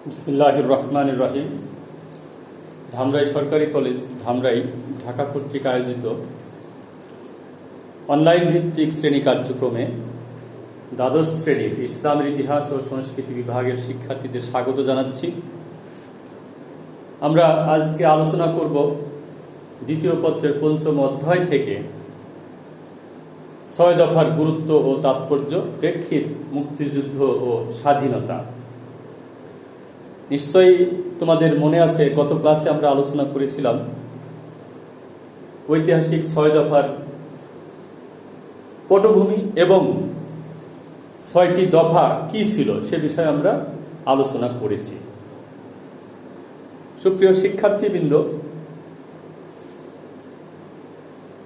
বিসমিল্লাহির রহমানির রহিম। ধামরাই সরকারি কলেজ ধামরাই ঢাকা কর্তৃক আয়োজিত অনলাইন ভিত্তিক শ্রেণী কার্যক্রমে দ্বাদশ শ্রেণীর ইসলামের ইতিহাস ও সংস্কৃতি বিভাগের শিক্ষার্থীদের স্বাগত জানাচ্ছি। আমরা আজকে আলোচনা করব দ্বিতীয় পত্রের পঞ্চম অধ্যায় থেকে ৬ দফার গুরুত্ব ও তাৎপর্য, প্রেক্ষিত, মুক্তিযুদ্ধ ও স্বাধীনতা। নিশ্চয়ই তোমাদের মনে আছে, গত ক্লাসে আমরা আলোচনা করেছিলাম ঐতিহাসিক ৬ দফার পটভূমি এবং ৬টি দফা কি ছিল সে বিষয়ে আমরা আলোচনা করেছি। সুপ্রিয় শিক্ষার্থীবৃন্দ,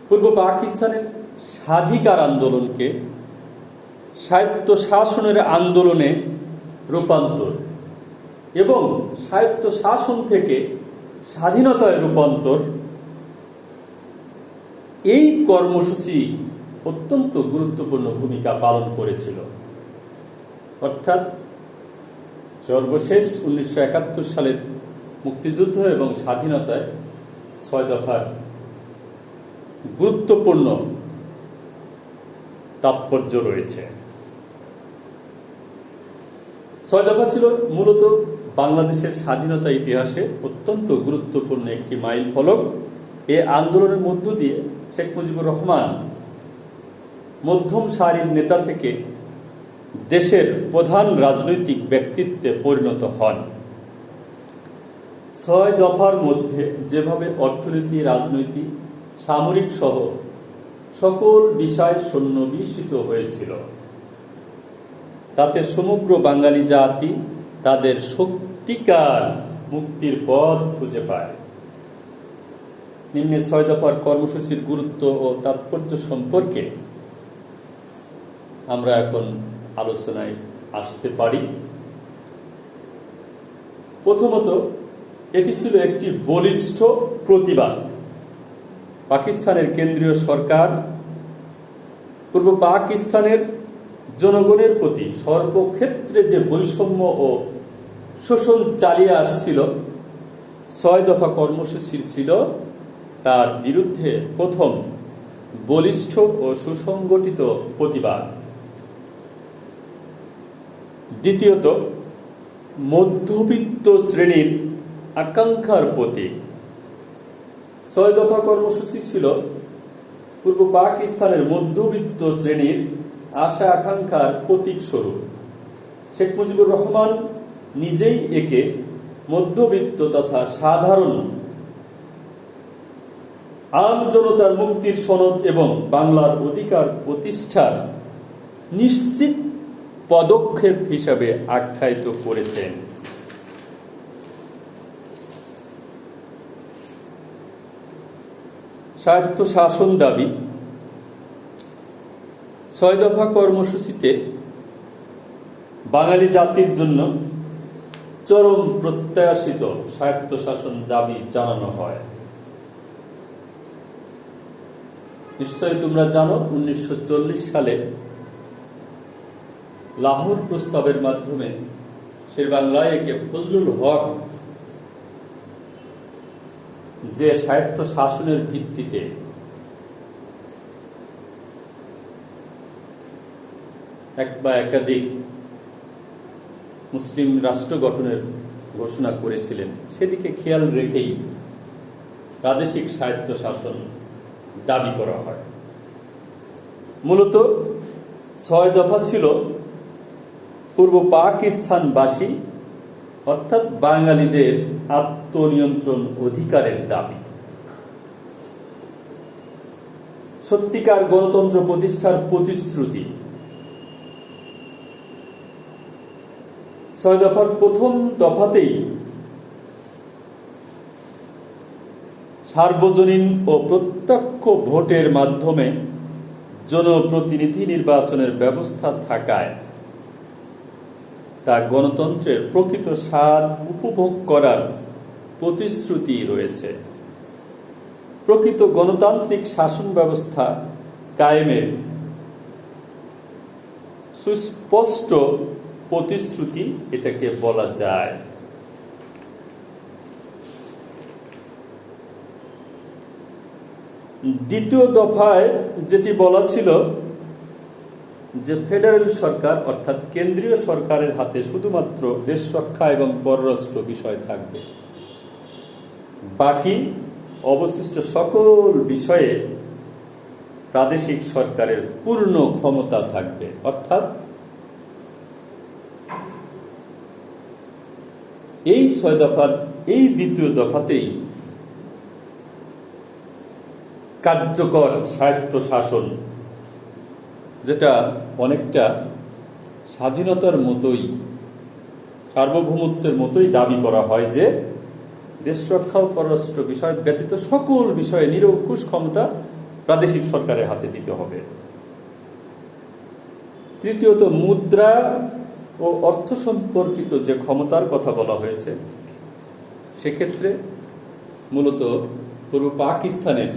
পূর্ব পাকিস্তানের স্বাধিকার আন্দোলনকে স্বায়ত্তশাসনের আন্দোলনে রূপান্তর এবং স্বায়ত্তশাসন থেকে স্বাধীনতায় রূপান্তর, এই কর্মসূচি অত্যন্ত গুরুত্বপূর্ণ ভূমিকা পালন করেছিল। অর্থাৎ সর্বশেষ ১৯৭১ সালের মুক্তিযুদ্ধ এবং স্বাধীনতায় ৬ দফার গুরুত্বপূর্ণ তাৎপর্য রয়েছে। ৬ দফা ছিল মূলত বাংলাদেশের স্বাধীনতা ইতিহাসে অত্যন্ত গুরুত্বপূর্ণ একটি মাইল ফলক। এই আন্দোলনের মধ্য দিয়ে শেখ মুজিবুর রহমান মধ্যম সারির নেতা থেকে দেশের প্রধান রাজনৈতিক ব্যক্তিত্বে পরিণত হন। ৬ দফার মধ্যে যেভাবে অর্থনীতি, রাজনীতি, সামরিক সহ সকল বিষয় সন্নিবেশিত হয়েছিল, তাতে সমগ্র বাঙালি জাতি তাদের সত্যিকার মুক্তির পথ খুঁজে পায়। নিম্নে ৬ দফার কর্মসূচির গুরুত্ব ও তাৎপর্য সম্পর্কে আমরা এখন আলোচনায় আসতে পারি। প্রথমত, এটি ছিল একটি বলিষ্ঠ প্রতিবাদ। পাকিস্তানের কেন্দ্রীয় সরকার পূর্ব পাকিস্তানের জনগণের প্রতি সর্বক্ষেত্রে যে বৈষম্য ও শোষণ চালিয়ে আসছিল, ৬ দফা কর্মসূচি ছিল তার বিরুদ্ধে প্রথম বলিষ্ঠ ও সুসংগঠিত প্রতিবাদ। দ্বিতীয়ত, মধ্যবিত্ত শ্রেণীর আকাঙ্ক্ষার প্রতীক। ৬ দফা কর্মসূচি ছিল পূর্ব পাকিস্তানের মধ্যবিত্ত শ্রেণীর আশা আকাঙ্ক্ষার প্রতীক স্বরূপ। শেখ মুজিবুর রহমান নিজেই একে মধ্যবিত্ত তথা সাধারণ আম জনতার মুক্তির সনদ এবং বাংলার অধিকার প্রতিষ্ঠার নিশ্চিত পদক্ষেপ হিসাবে আখ্যায়িত করেছেন। স্বায়ত্তশাসন দাবি। ৬ দফা কর্মসূচিতে বাঙালি জাতির জন্য চরম প্রত্যাশিত স্বায়ত্তশাসন দাবি জানানো হয়। নিশ্চয়ই তোমরা জানো, ১৯৪০ সালে লাহোর প্রস্তাবের মাধ্যমে শেরবাংলায় একে ফজলুল হক যে স্বায়ত্তশাসনের ভিত্তিতে এক বা একাধিক মুসলিম রাষ্ট্র গঠনের ঘোষণা করেছিলেন, সেদিকে খেয়াল রেখেই প্রাদেশিক স্বায়ত্তশাসন দাবি করা হয়। মূলত ৬ দফা ছিল পূর্ব পাকিস্তানবাসী অর্থাৎ বাঙালিদের আত্মনিয়ন্ত্রণ অধিকারের দাবি, সত্যিকার গণতন্ত্র প্রতিষ্ঠার প্রতিশ্রুতি। ৬ দফার প্রথম দফাতেই সার্বজনীন ও প্রত্যক্ষ ভোটের মাধ্যমে জনপ্রতিনিধি নির্বাচনের ব্যবস্থা থাকায় তা গণতন্ত্রের প্রকৃত স্বাদ উপভোগ করার প্রতিশ্রুতি রয়েছে। প্রকৃত গণতান্ত্রিক শাসন ব্যবস্থা কায়েমের সুস্পষ্ট প্রতিশ্রুতি এটাকে বলা যায়। দ্বিতীয় দফায় যেটি বলা ছিল যে ফেডারেল সরকার অর্থাৎ কেন্দ্রীয় সরকারের হাতে শুধুমাত্র দেশ রক্ষা এবং পররাষ্ট্র বিষয় থাকবে, বাকি অবশিষ্ট সকল বিষয়ে প্রাদেশিক সরকারের পূর্ণ ক্ষমতা থাকবে। অর্থাৎ এই 6 দফার এই দ্বিতীয় দফাতেই কার্যকর স্বায়ত্ত শাসন, যেটা অনেকটা স্বাধীনতার মতোই সার্বভৌমত্বের মতোই দাবি করা হয় যে দেশ রক্ষা ও পররাষ্ট্র বিষয় ব্যতীত সকল বিষয়ে নিরঙ্কুশ ক্ষমতা প্রাদেশিক সরকারের হাতে দিতে হবে। তৃতীয়ত, মুদ্রা ও অর্থ সম্পর্কিত যে ক্ষমতার কথা বলা হয়েছে সেক্ষেত্রে মূলত পূর্ব পাকিস্তানের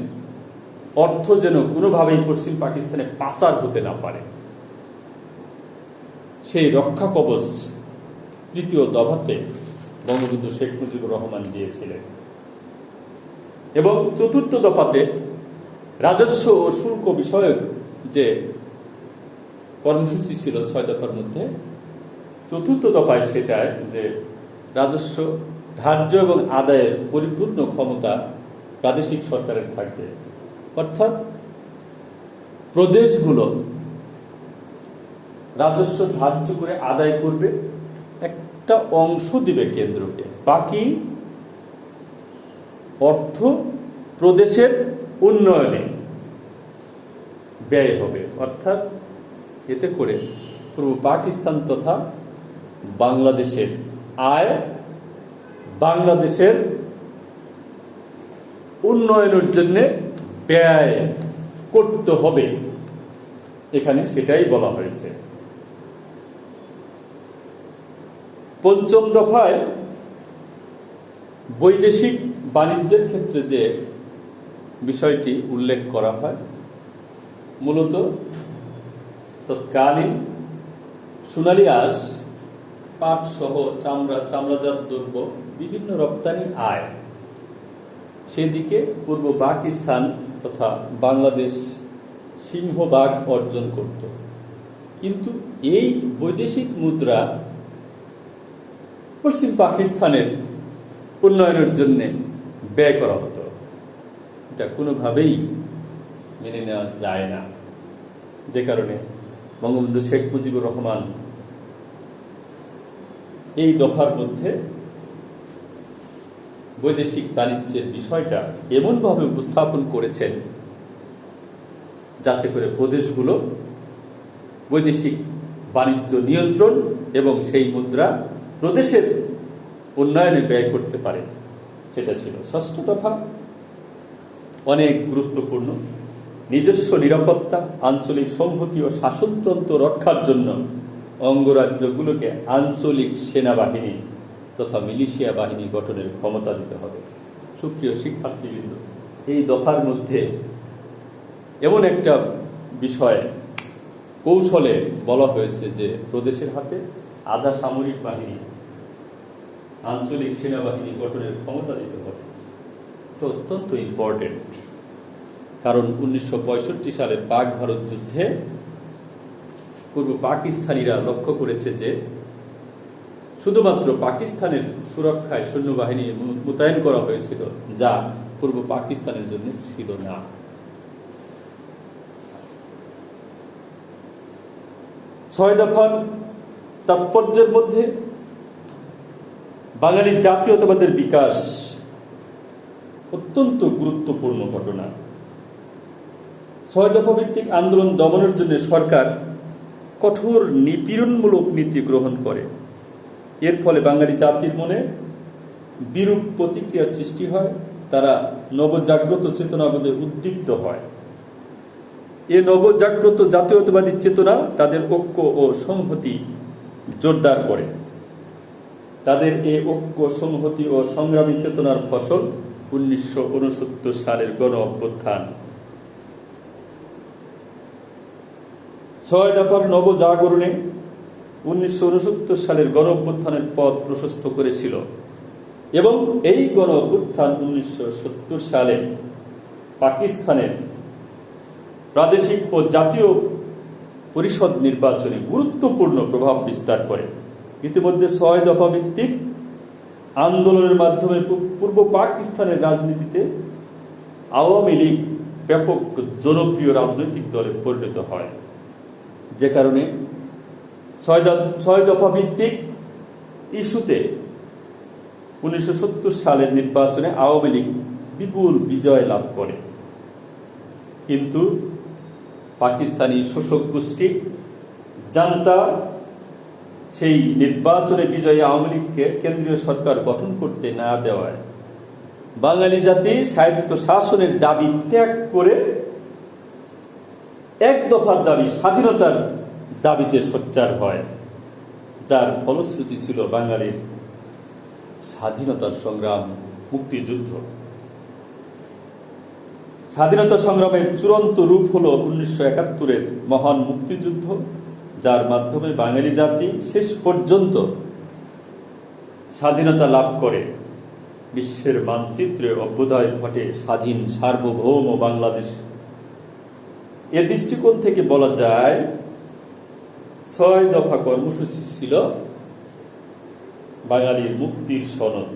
অর্থ যেন কোনোভাবেই পশ্চিম পাকিস্তানে পাচার হতে না পারে, সেই রক্ষা কবচ তৃতীয় দফাতে বঙ্গবন্ধু শেখ মুজিবুর রহমান দিয়েছিলেন। এবং চতুর্থ দফাতে রাজস্ব ও শুল্ক বিষয়ক যে কর্মসূচি ছিল 6 দফার মধ্যে, চতুর্থ দফায় সেটায় যে রাজস্ব ধার্য এবং আদায়ের পরিপূর্ণ ক্ষমতা প্রাদেশিক সরকারের থাকবে। অর্থাৎ প্রদেশগুলো রাজস্ব ধার্য করে আদায় করবে, একটা অংশ দিবে কেন্দ্রকে, বাকি অর্থ প্রদেশের উন্নয়নে ব্যয় হবে। অর্থাৎ এতে করে পূর্ব পাকিস্তান তথা বাংলাদেশের আয় বাংলাদেশের উন্নয়নের জন্য ব্যয় করতে হবে, এখানে সেটাই বলা হয়েছে। পঞ্চম দফায় বৈদেশিক বাণিজ্যের ক্ষেত্রে যে বিষয়টি উল্লেখ করা হয়, মূলত তৎকালীন সোনালী আঁশ, পাট সহ চামড়াজাত দ্রব্য বিভিন্ন রপ্তানি আয়, সেদিকে পূর্ব পাকিস্তান তথা বাংলাদেশ সিংহভাগ অর্জন করত। কিন্তু এই বৈদেশিক মুদ্রা পশ্চিম পাকিস্তানের উন্নয়নের জন্য ব্যয় করা হতো, এটা কোনোভাবেই মেনে নেওয়া যায় না। যে কারণে বঙ্গবন্ধু শেখ মুজিবুর রহমান এই দফার মধ্যে বৈদেশিক বাণিজ্যের বিষয়টা এমনভাবে উপস্থাপন করেছেন যাতে করে প্রদেশগুলো বৈদেশিক বাণিজ্য নিয়ন্ত্রণ এবং সেই মুদ্রা প্রদেশের উন্নয়নে ব্যয় করতে পারে, সেটা ছিল। ষষ্ঠ দফা অনেক গুরুত্বপূর্ণ। নিজস্ব নিরাপত্তা, আঞ্চলিক সংহতি ও শাসনতন্ত্র রক্ষার জন্য অঙ্গরাজ্যগুলোকে আঞ্চলিক সেনাবাহিনী তথা মিলিশিয়া বাহিনী গঠনের ক্ষমতা দিতে হবে। সুপ্রিয় শিক্ষার্থীবৃন্দ, এই দফার মধ্যে এমন একটা বিষয় কৌশলে বলা হয়েছে যে প্রদেশের হাতে আধা সামরিক বাহিনী, আঞ্চলিক সেনাবাহিনী গঠনের ক্ষমতা দিতে হবে। তো অত্যন্ত ইম্পর্টেন্ট, কারণ 1965 সালের পাক ভারত যুদ্ধে পূর্ব পাকিস্তানিরা লক্ষ্য করেছে যে শুধুমাত্র পাকিস্তানের সুরক্ষায় সৈন্যবাহিনী মোতায়েন করা হয়েছিল, যা পূর্ব পাকিস্তানের জন্য ছিল না। ছয় দফার তাৎপর্যের মধ্যে বাঙালি জাতীয়তাবাদের বিকাশ অত্যন্ত গুরুত্বপূর্ণ ঘটনা। 6 দফা ভিত্তিক আন্দোলন দমনের জন্য সরকার কঠোর নিপীড়নমূলক নীতি গ্রহণ করে। এর ফলে বাঙালি জাতির মনে বিরূপ প্রতিক্রিয়ার সৃষ্টি হয়, তারা নবজাগ্রত চেতনাবোধে উদ্দীপ্ত হয়। এ নবজাগ্রত জাতীয়তাবাদী চেতনা তাদের ঐক্য ও সংহতি জোরদার করে। তাদের এই ঐক্য, সংহতি ও সংগ্রামী চেতনার ফসল 1969 সালের গণ অভ্যুত্থান। 6 দফার নবজাগরণে 1969 সালের গণ অভ্যুত্থানের পথ প্রশস্ত করেছিল এবং এই গণ অভ্যুত্থান 1970 সালে পাকিস্তানের প্রাদেশিক ও জাতীয় পরিষদ নির্বাচনে গুরুত্বপূর্ণ প্রভাব বিস্তার করে। ইতিমধ্যে 6 দফা ভিত্তিক আন্দোলনের মাধ্যমে পূর্ব পাকিস্তানের রাজনীতিতে আওয়ামী লীগ ব্যাপক জনপ্রিয় রাজনৈতিক দলে পরিণত হয়, যে কারণে 6 দফা ভিত্তিক ইস্যুতে 1970 সালের নির্বাচনে আওয়ামী লীগ বিপুল বিজয় লাভ করে। কিন্তু পাকিস্তানি শোষক গোষ্ঠী জান্তা সেই নির্বাচনে বিজয়ী আওয়ামী লীগকে কেন্দ্রীয় সরকার গঠন করতে না দেওয়ায় বাঙালি জাতি স্বায়ত্ত শাসনের দাবি ত্যাগ করে এক দফার দাবি, স্বাধীনতার দাবিতে সোচ্চার হয়, যার ফলশ্রুতি ছিল বাঙালির স্বাধীনতার সংগ্রাম, মুক্তিযুদ্ধ। স্বাধীনতা সংগ্রামের চূড়ান্ত রূপ হল 1971-এর মহান মুক্তিযুদ্ধ, যার মাধ্যমে বাঙালি জাতি শেষ পর্যন্ত স্বাধীনতা লাভ করে। বিশ্বের মানচিত্রে অভ্যুদয় ঘটে স্বাধীন সার্বভৌম বাংলাদেশ। এ দৃষ্টিকোণ থেকে বলা যায় 6 দফা কর্মসূচি ছিল বাঙালির মুক্তির সনদ।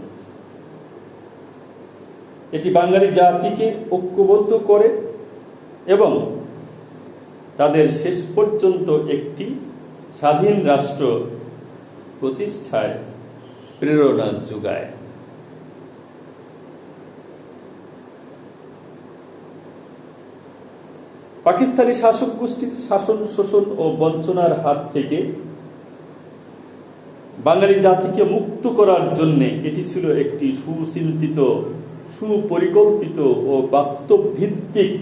এটি বাঙালি জাতিকে ঐক্যবদ্ধ করে এবং তাদের শেষ পর্যন্ত একটি স্বাধীন রাষ্ট্র প্রতিষ্ঠায় প্রেরণা যোগায়। পাকিস্তানি শাসক গোষ্ঠীর শাসন, শোষণ ও বঞ্চনার হাত থেকে বাঙালি জাতিকে মুক্ত করার জন্য এটি ছিল একটি সুচিন্তিত, সুপরিকল্পিত ও বাস্তব ভিত্তিক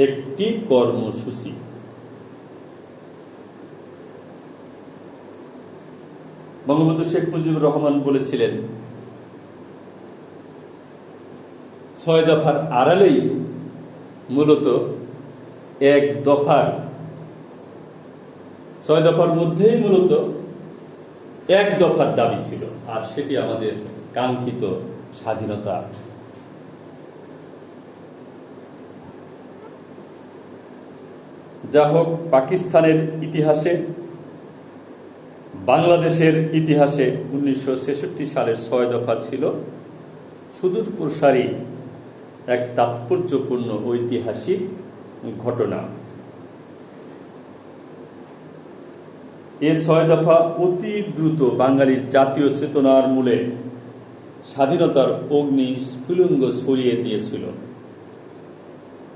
একটি কর্মসূচি। বঙ্গবন্ধু শেখ মুজিবুর রহমান বলেছিলেন, 6 দফার আড়ালেই মূলত 6 দফার মধ্যেই মূলত 1 দফার দাবি ছিল, আর সেটি আমাদের কাঙ্ক্ষিত স্বাধীনতা। যা হোক, পাকিস্তানের ইতিহাসে, বাংলাদেশের ইতিহাসে 1966 সালের 6 দফা ছিল সুদূর প্রসারী এক তাৎপর্যপূর্ণ ঐতিহাসিক ঘটনা। এ 6 দফা অতি দ্রুত বাঙালির জাতীয় চেতনার মূলে স্বাধীনতার অগ্নি স্ফুলিঙ্গ ছড়িয়ে দিয়েছিল।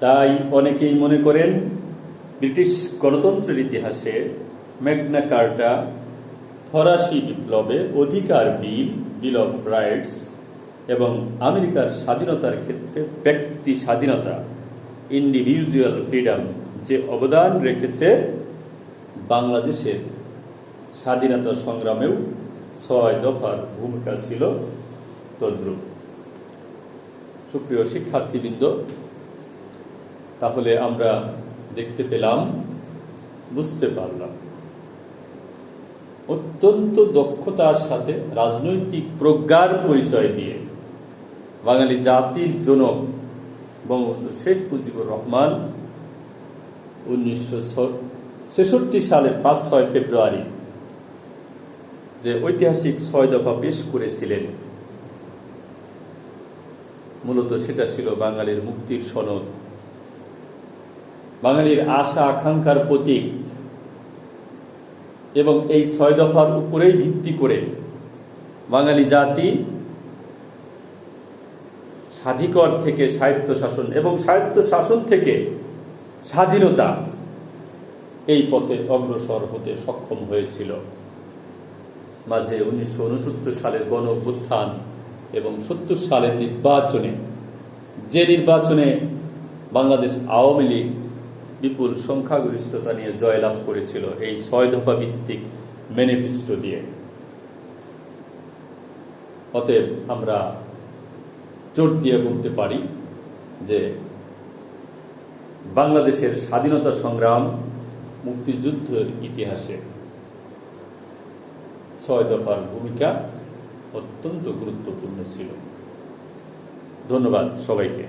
তাই অনেকেই মনে করেন ব্রিটিশ গণতন্ত্রের ইতিহাসে ম্যাগনা কার্টা, ফরাসি বিপ্লবে অধিকার বিল, বিল অফ রাইটস এবং আমেরিকার স্বাধীনতার ক্ষেত্রে ব্যক্তি স্বাধীনতা, ইন্ডিভিজুয়াল ফ্রিডম যে অবদান রেখেছে, বাংলাদেশের স্বাধীনতা সংগ্রামেও 6 দফার ভূমিকা ছিল তদ্রূপ। সুপ্রিয় শিক্ষার্থীবৃন্দ, তাহলে আমরা দেখতে পেলাম, বুঝতে পারলাম, অত্যন্ত দক্ষতার সাথে রাজনৈতিক প্রজ্ঞার পরিচয় দিয়ে বাঙালি জাতির জনক বঙ্গবন্ধু শেখ মুজিবুর রহমান 1966 সালের 5-6 ফেব্রুয়ারি যে ঐতিহাসিক 6 দফা পেশ করেছিলেন, মূলত সেটা ছিল বাঙালির মুক্তির সনদ, বাঙালির আশা আকাঙ্ক্ষার প্রতীক। এবং এই 6 দফার উপরেই ভিত্তি করে বাঙালি জাতি স্বাধিকার থেকে স্বায়ত্তশাসন এবং স্বায়ত্তশাসন থেকে স্বাধীনতা, এই পথে অগ্রসর হতে সক্ষম হয়েছিল। মাঝে 1969 সালের গণ অভ্যুত্থান এবং 70 সালের নির্বাচনে, যে নির্বাচনে বাংলাদেশ আওয়ামী লীগ বিপুল সংখ্যাগরিষ্ঠতা নিয়ে জয়লাভ করেছিল এই 6 দফা ভিত্তিক ম্যানিফেস্টো দিয়ে। অতএব আমরা জোর দিয়ে বলতে পারি যে বাংলাদেশের স্বাধীনতা সংগ্রাম, মুক্তিযুদ্ধের ইতিহাসে 6 দফার ভূমিকা অত্যন্ত গুরুত্বপূর্ণ ছিল। ধন্যবাদ সবাইকে।